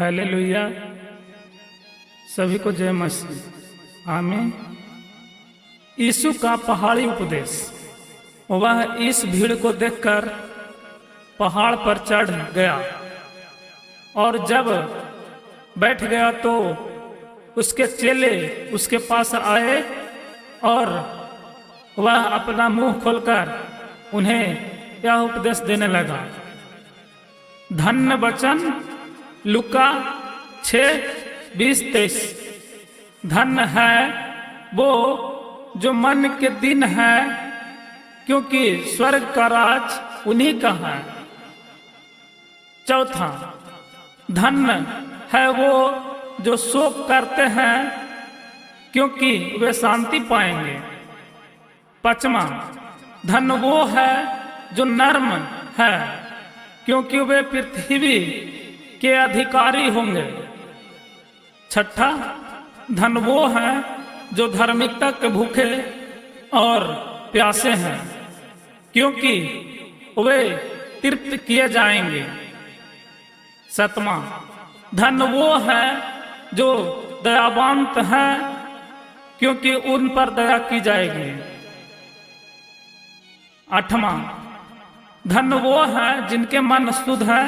Hallelujah. सभी को जय मसीह। आमीन। यीशु का पहाड़ी उपदेश। वह इस भीड़ को देखकर पहाड़ पर चढ़ गया और जब बैठ गया तो उसके चेले उसके पास आए और वह अपना मुंह खोलकर उन्हें यह उपदेश देने लगा। धन्य वचन लूका 6:20-23। धन्य है वो जो मन के दिन है, क्योंकि स्वर्ग का राज उन्हीं का है। चौथा, धन्य है वो जो शोक करते हैं, क्योंकि वे शांति पाएंगे। पांचवा, धन्य वो है जो नर्म है, क्योंकि वे पृथ्वी के अधिकारी होंगे। छठा, धन्य वो है जो धार्मिकता के भूखे और प्यासे हैं, क्योंकि वे तृप्त किए जाएंगे। सातवां, धन्य वो है जो दयावंत हैं, क्योंकि उन पर दया की जाएगी। आठवां, धन्य वो है जिनके मन शुद्ध है,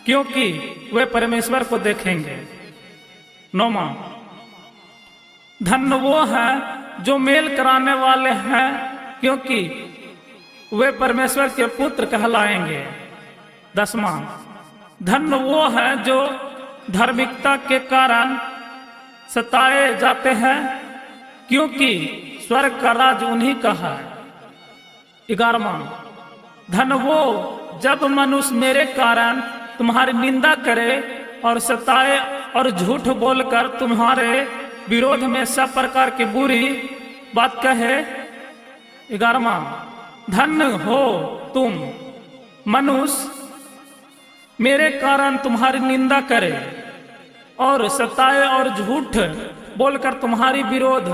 क्योंकि वे परमेश्वर को देखेंगे। नौवां, धन्य वो है जो मेल कराने वाले हैं, क्योंकि वे परमेश्वर के पुत्र कहलाएंगे। 10वां, धन्य वो है जो धार्मिकता के कारण सताए जाते हैं, क्योंकि स्वर्ग का राज उन्हीं का है। 11वां, धन्य वो जब मनुष्य मेरे कारण तुम्हारी निंदा करे और सताए और झूठ बोलकर तुम्हारे विरोध में सब प्रकार की बुरी बात कहे। 11वां, धन्य हो तुम मनुष्य मेरे कारण तुम्हारी निंदा करे और सताए और झूठ बोलकर तुम्हारी विरोध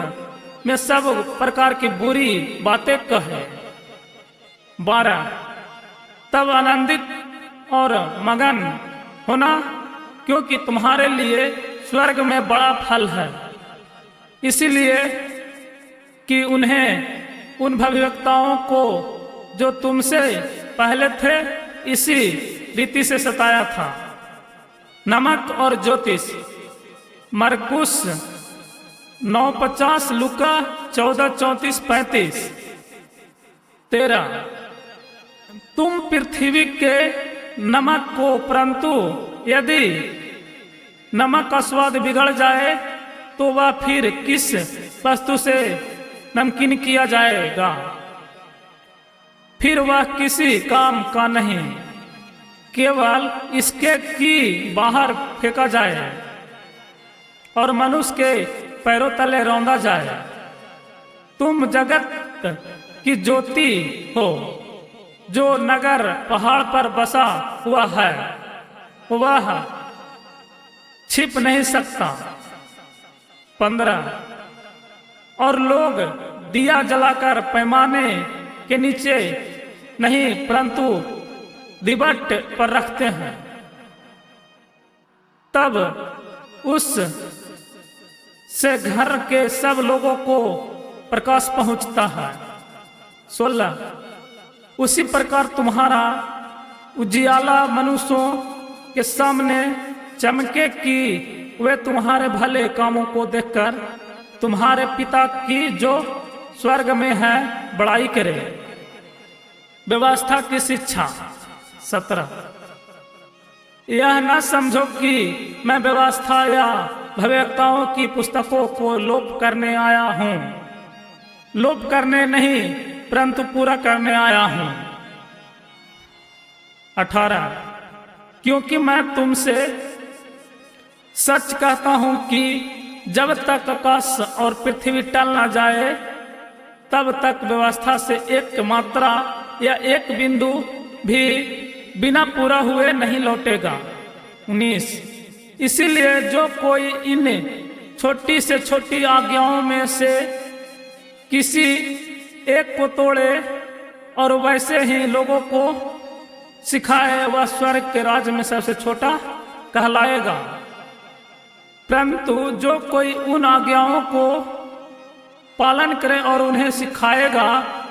में सब प्रकार की बुरी बातें कहे। 12, तब आनंदित और मगन होना, क्योंकि तुम्हारे लिए स्वर्ग में बड़ा फल है। इसीलिए कि उन्हें उन भविष्यवक्ताओं को जो तुमसे पहले थे इसी रीति से सताया था। नमक और ज्योतिष। मरकुस 9:50, लूका 14:34-35। 13, तुम पृथ्वी के नमक को, परंतु यदि नमक का स्वाद बिगड़ जाए तो वह फिर किस वस्तु से नमकीन किया जाएगा? फिर वह किसी काम का नहीं, केवल इसके कि बाहर फेंका जाए और मनुष्य के पैरों तले रौंदा जाए। तुम जगत की ज्योति हो। जो नगर पहाड़ पर बसा हुआ है वह छिप नहीं सकता। 15, और लोग दिया जलाकर पैमाने के नीचे नहीं परंतु दिवट पर रखते हैं, तब उस से घर के सब लोगों को प्रकाश पहुंचता है। 16, उसी प्रकार तुम्हारा उजियाला मनुष्यों के सामने चमके कि वे तुम्हारे भले कामों को देखकर तुम्हारे पिता की जो स्वर्ग में है बड़ाई करे। व्यवस्था की शिक्षा। 17, यह न समझो कि मैं व्यवस्था या भविष्यवक्ताओं की पुस्तकों को लोप करने आया हूँ। लोप करने नहीं परंतु पूरा करने आया हूँ। 18, क्योंकि मैं तुमसे सच कहता हूँ कि जब तक आकाश और पृथ्वी टल न जाए तब तक व्यवस्था से एक मात्रा या एक बिंदु भी बिना पूरा हुए नहीं लौटेगा। 19, इसीलिए जो कोई इन छोटी से छोटी आज्ञाओं में से किसी एक को तोड़े और वैसे ही लोगों को सिखाए, वह स्वर्ग के राज्य में सबसे छोटा कहलाएगा। परंतु जो कोई उन आज्ञाओं को पालन करे और उन्हें सिखाएगा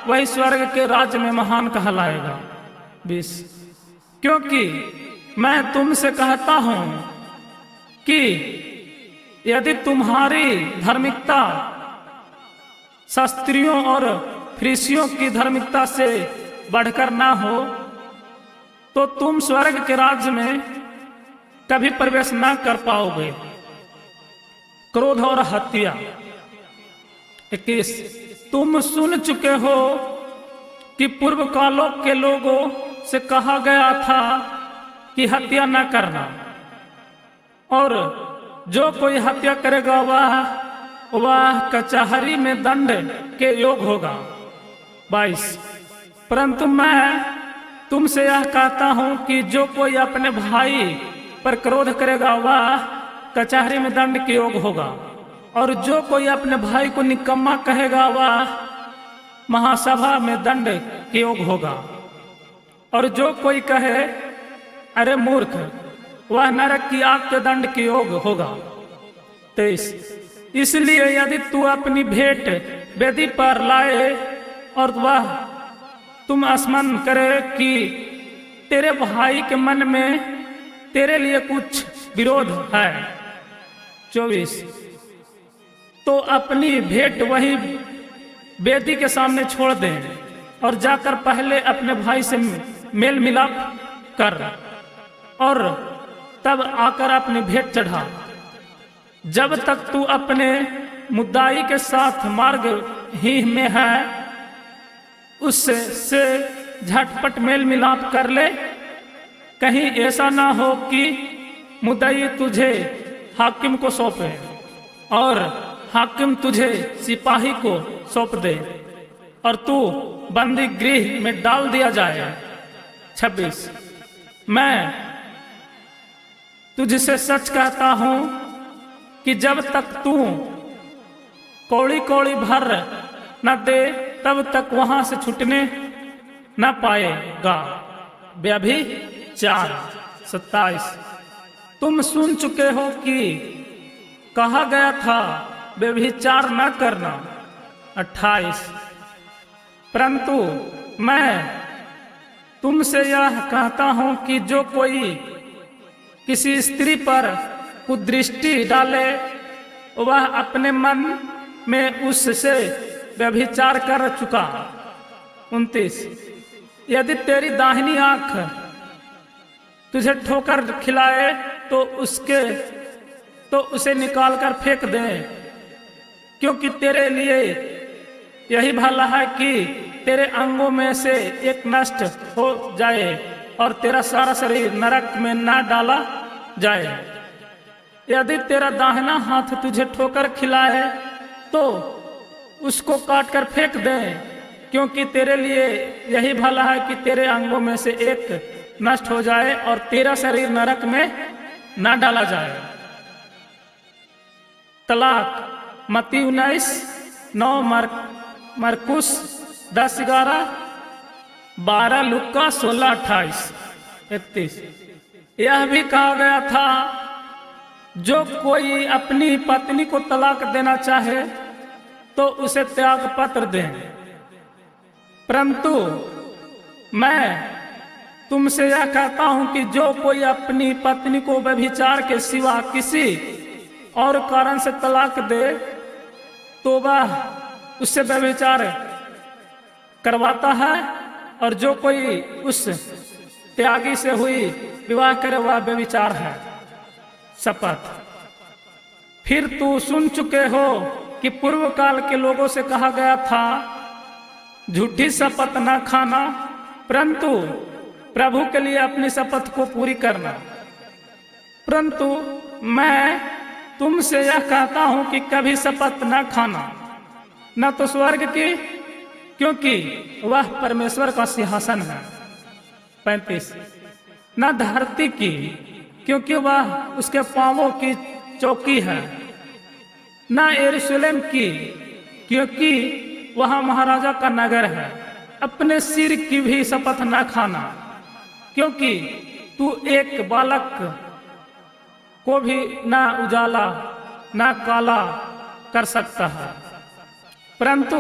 वही स्वर्ग के राज्य में महान कहलाएगा। 20 क्योंकि मैं तुमसे कहता हूं कि यदि तुम्हारी धार्मिकता शास्त्रियों और फरीसियों की धार्मिकता से बढ़कर ना हो तो तुम स्वर्ग के राज्य में कभी प्रवेश ना कर पाओगे। क्रोध और हत्या। 21 तुम सुन चुके हो कि पूर्व कालों के लोगों से कहा गया था कि हत्या न करना, और जो कोई हत्या करेगा वह कचहरी में दंड के योग होगा। 22 परंतु मैं तुमसे यह कहता हूं कि जो कोई अपने भाई पर क्रोध करेगा वह कचहरी में दंड के योग होगा, और जो कोई अपने भाई को निकम्मा कहेगा वह महासभा में दंड के योग होगा, और जो कोई कहे अरे मूर्ख वह नरक की आग के दंड के योग होगा। 23 इसलिए यदि तू अपनी भेंट वेदी पर लाए और वह तुम स्मरण करे कि तेरे भाई के मन में तेरे लिए कुछ विरोध है। 24 तो अपनी भेंट वही वेदी के सामने छोड़ दे और जाकर पहले अपने भाई से मेल मिलाप कर और तब आकर अपनी भेंट चढ़ा। जब तक तू अपने मुद्दाई के साथ मार्ग ही में है उससे झटपट मेल मिलाप कर ले, कहीं ऐसा ना हो कि मुद्दाई तुझे हाकिम को सौंपे और हाकिम तुझे सिपाही को सौंप दे और तू बंदी गृह में डाल दिया जाए। 26 मैं तुझसे सच कहता हूं कि जब तक तू कौड़ी कौड़ी भर न दे तब तक वहां से छूटने न पाएगा। व्यभिचार। 27 तुम सुन चुके हो कि कहा गया था व्यभिचार न करना। 28 परंतु मैं तुमसे यह कहता हूं कि जो कोई किसी स्त्री पर कुदृष्टि डाले वह अपने मन में उससे व्यभिचार कर चुका। 29 यदि तेरी दाहिनी आंख तुझे ठोकर खिलाए तो उसे निकालकर फेंक दे, क्योंकि तेरे लिए यही भला है कि तेरे अंगों में से एक नष्ट हो जाए और तेरा सारा शरीर नरक में न डाला जाए। यदि तेरा दाहिना हाथ तुझे ठोकर खिलाए तो उसको काट कर फेंक दे, क्योंकि तेरे लिए यही भला है कि तेरे अंगों में से एक नष्ट हो जाए और तेरा शरीर नरक में न डाला जाए। तलाक। मत्ती 19:9, मरकुस 10:11, 12 लुक्का 16:28, 31। यह भी कहा गया था जो कोई अपनी पत्नी को तलाक देना चाहे तो उसे त्याग पत्र दे। परंतु मैं तुमसे यह कहता हूं कि जो कोई अपनी पत्नी को व्यभिचार के सिवा किसी और कारण से तलाक दे तो वह उससे व्यभिचार करवाता है, और जो कोई उस त्यागी से हुई विवाह करे वह व्यभिचार है। शपथ। फिर तू सुन चुके हो कि पूर्व काल के लोगों से कहा गया था झूठी शपथ न खाना, परंतु प्रभु के लिए अपनी शपथ को पूरी करना। परंतु मैं तुमसे यह कहता हूं कि कभी शपथ न खाना, न तो स्वर्ग की, क्योंकि वह परमेश्वर का सिंहासन है। 35 न धरती की, क्योंकि वह उसके पांवों की चौकी है, न यरूशलेम की, क्योंकि वह महाराजा का नगर है। अपने सिर की भी शपथ न खाना, क्योंकि तू एक बालक को भी ना उजाला ना काला कर सकता है, परंतु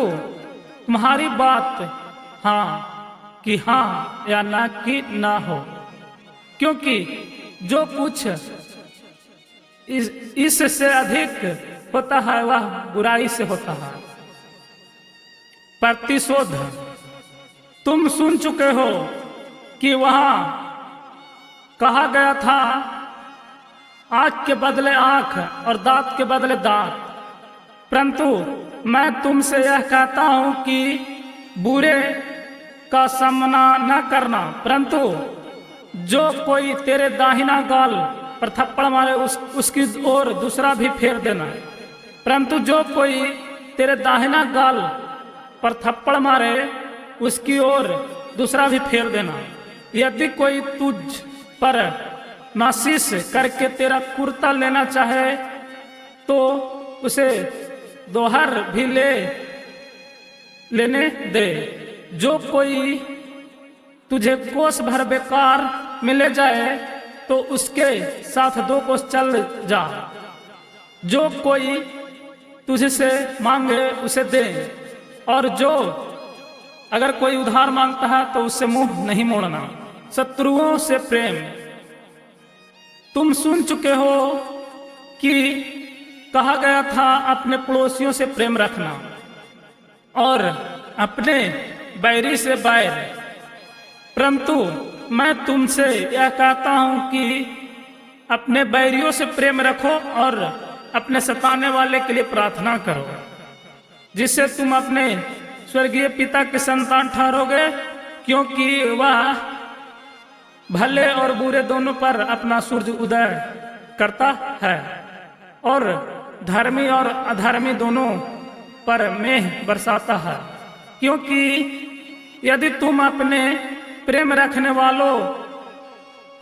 तुम्हारी बात हाँ कि हाँ या ना कि ना हो, क्योंकि जो कुछ इससे अधिक होता है वह बुराई से होता है। प्रतिशोध, तुम सुन चुके हो कि वहां कहा गया था आंख के बदले आंख और दांत के बदले दांत, परंतु मैं तुमसे यह कहता हूं कि बुरे का सामना न करना, परंतु जो कोई तेरे दाहिना गाल पर थप्पड़ मारे उसकी ओर दूसरा भी फेर देना, परंतु जो कोई तेरे दाहिना गाल पर थप्पड़ मारे उसकी ओर दूसरा भी फेर देना। यदि कोई तुझ पर नासिस करके तेरा कुर्ता लेना चाहे तो उसे दोहर भी लेने दे। जो कोई तुझे कोस भर बेकार मिले जाए तो उसके साथ 2 कोस चल जा। जो कोई तुझसे मांगे उसे दे, और जो अगर कोई उधार मांगता है तो उससे मुंह नहीं मोड़ना। शत्रुओं से प्रेम, तुम सुन चुके हो कि कहा गया था अपने पड़ोसियों से प्रेम रखना और अपने बैरी से बैर, परंतु मैं तुमसे यह कहता हूं कि अपने बैरियों से प्रेम रखो और अपने सताने वाले के लिए प्रार्थना करो, जिससे तुम अपने स्वर्गीय पिता के संतान ठहरोगे, क्योंकि वह भले और बुरे दोनों पर अपना सूर्य उदय करता है और धर्मी और अधर्मी दोनों पर मेघ बरसाता है। क्योंकि यदि तुम अपने प्रेम रखने वालों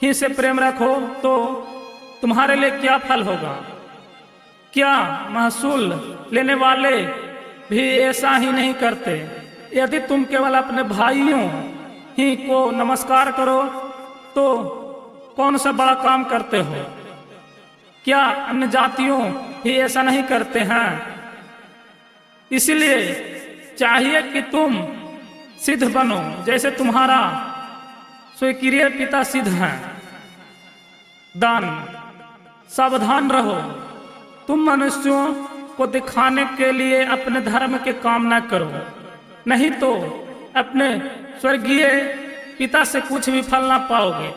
ही से प्रेम रखो तो तुम्हारे लिए क्या फल होगा? क्या महसूल लेने वाले भी ऐसा ही नहीं करते? यदि तुम केवल अपने भाइयों ही को नमस्कार करो तो कौन सा बड़ा काम करते हो? क्या अन्य जातियों ही ऐसा नहीं करते हैं? इसलिए चाहिए कि तुम सिद्ध बनो जैसे तुम्हारा स्वीकार्य पिता सिद्ध है। दान, सावधान रहो, तुम मनुष्यों को दिखाने के लिए अपने धर्म के काम न करो, नहीं तो अपने स्वर्गीय पिता से कुछ भी फल ना पाओगे।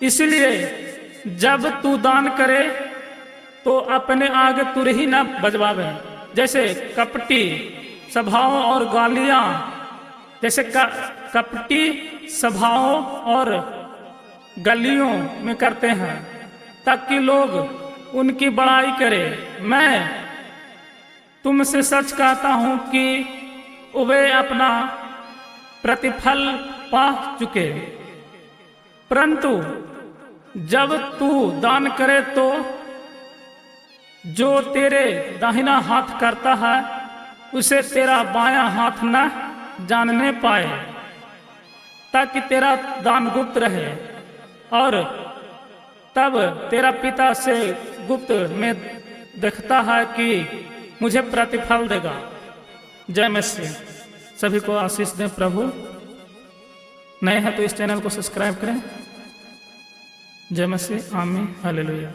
इसलिए जब तू दान करे तो अपने आगे तुर ही ना बजवावे, जैसे कपटी सभाओं और गालियां, जैसे कपटी सभाओं और गलियों में करते हैं, ताकि लोग उनकी बड़ाई करें। मैं तुमसे सच कहता हूं कि वे अपना प्रतिफल पा चुके। परंतु जब तू दान करे तो जो तेरे दाहिना हाथ करता है उसे तेरा बायां हाथ न जानने पाए, ताकि तेरा दान गुप्त रहे, और तब तेरा पिता से गुप्त में देखता है कि मुझे प्रतिफल देगा। जय मसीह। सभी को आशीष दें प्रभु। नए हैं तो इस चैनल को सब्सक्राइब करें। जय मसीह। आमीन। हालेलुया।